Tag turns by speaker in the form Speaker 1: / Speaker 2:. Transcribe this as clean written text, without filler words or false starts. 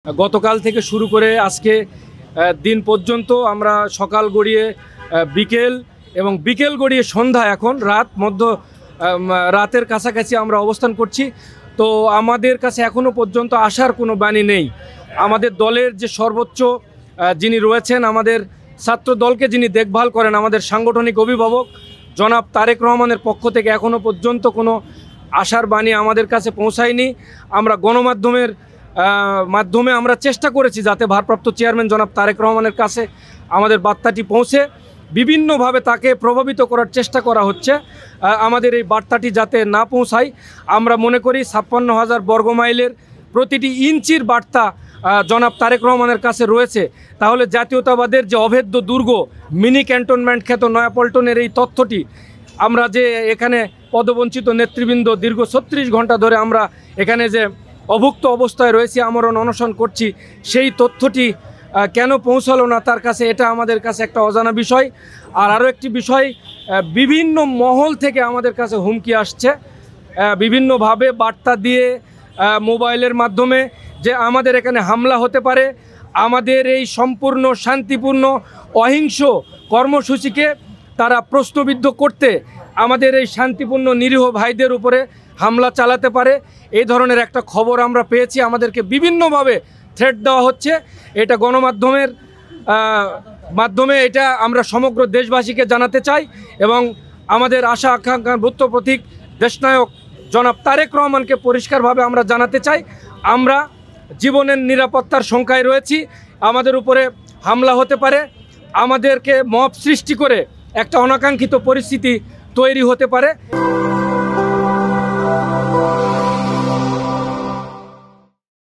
Speaker 1: গতকাল থেকে শুরু করে আজকে দিন পর্যন্ত আমরা সকাল গড়িয়ে বিকেল এবং বিকেল গড়িয়ে সন্ধ্যা, এখন রাতের কাছাকাছি আমরা অবস্থান করছি। তো আমাদের কাছে এখনও পর্যন্ত আসার কোনো বাণী নেই। আমাদের দলের যে সর্বোচ্চ যিনি রয়েছেন, আমাদের ছাত্র দলকে যিনি দেখভাল করেন, আমাদের সাংগঠনিক অভিভাবক জনাব তারেক রহমানের পক্ষ থেকে এখনও পর্যন্ত কোনো আশার বাণী আমাদের কাছে পৌঁছায়নি। আমরা গণমাধ্যমের মাধ্যমে আমরা চেষ্টা করেছি যাতে ভারপ্রাপ্ত চেয়ারম্যান জনাব তারেক রহমানের কাছে আমাদের বার্তাটি পৌঁছে, বিভিন্নভাবে তাকে প্রভাবিত করার চেষ্টা করা হচ্ছে। আমাদের এই বার্তাটি যাতে না পৌঁছায়, আমরা মনে করি 56,000 বর্গমাইলের প্রতিটি ইঞ্চির বার্তা জনাব তারেক রহমানের কাছে রয়েছে। তাহলে জাতীয়তাবাদের যে অভেদ্য দুর্গ মিনি ক্যান্টনমেন্ট খ্যাত নয়াপল্টনের এই তথ্যটি, আমরা যে এখানে পদবঞ্চিত নেতৃবৃন্দ দীর্ঘ 36 ঘন্টা ধরে আমরা এখানে যে অভুক্ত অবস্থায় রয়েছি, আমরণ অনশন করছি, সেই তথ্যটি কেন পৌঁছালো না তার কাছে, এটা আমাদের কাছে একটা অজানা বিষয়। আর আরও একটি বিষয়, বিভিন্ন মহল থেকে আমাদের কাছে হুমকি আসছে, বিভিন্নভাবে বার্তা দিয়ে, মোবাইলের মাধ্যমে, যে আমাদের এখানে হামলা হতে পারে, আমাদের এই সম্পূর্ণ শান্তিপূর্ণ অহিংস কর্মসূচিকে তারা প্রশ্নবিদ্ধ করতে, আমাদের এই শান্তিপূর্ণ নিরীহ ভাইদের উপরে হামলা চালাতে পারে, এই ধরনের একটা খবর আমরা পেয়েছি। আমাদেরকে বিভিন্নভাবে থ্রেট দেওয়া হচ্ছে। এটা গণমাধ্যমের মাধ্যমে এটা আমরা সমগ্র দেশবাসীকে জানাতে চাই এবং আমাদের আশা আকাঙ্ক্ষার বৃত্ত প্রতীক দেশনায়ক জনাব তারেক রহমানকে পরিষ্কারভাবে আমরা জানাতে চাই, আমরা জীবনের নিরাপত্তার শঙ্কায় রয়েছি। আমাদের উপরে হামলা হতে পারে, আমাদেরকে মব সৃষ্টি করে একটা অনাকাঙ্ক্ষিত পরিস্থিতি তৈরি হতে পারে।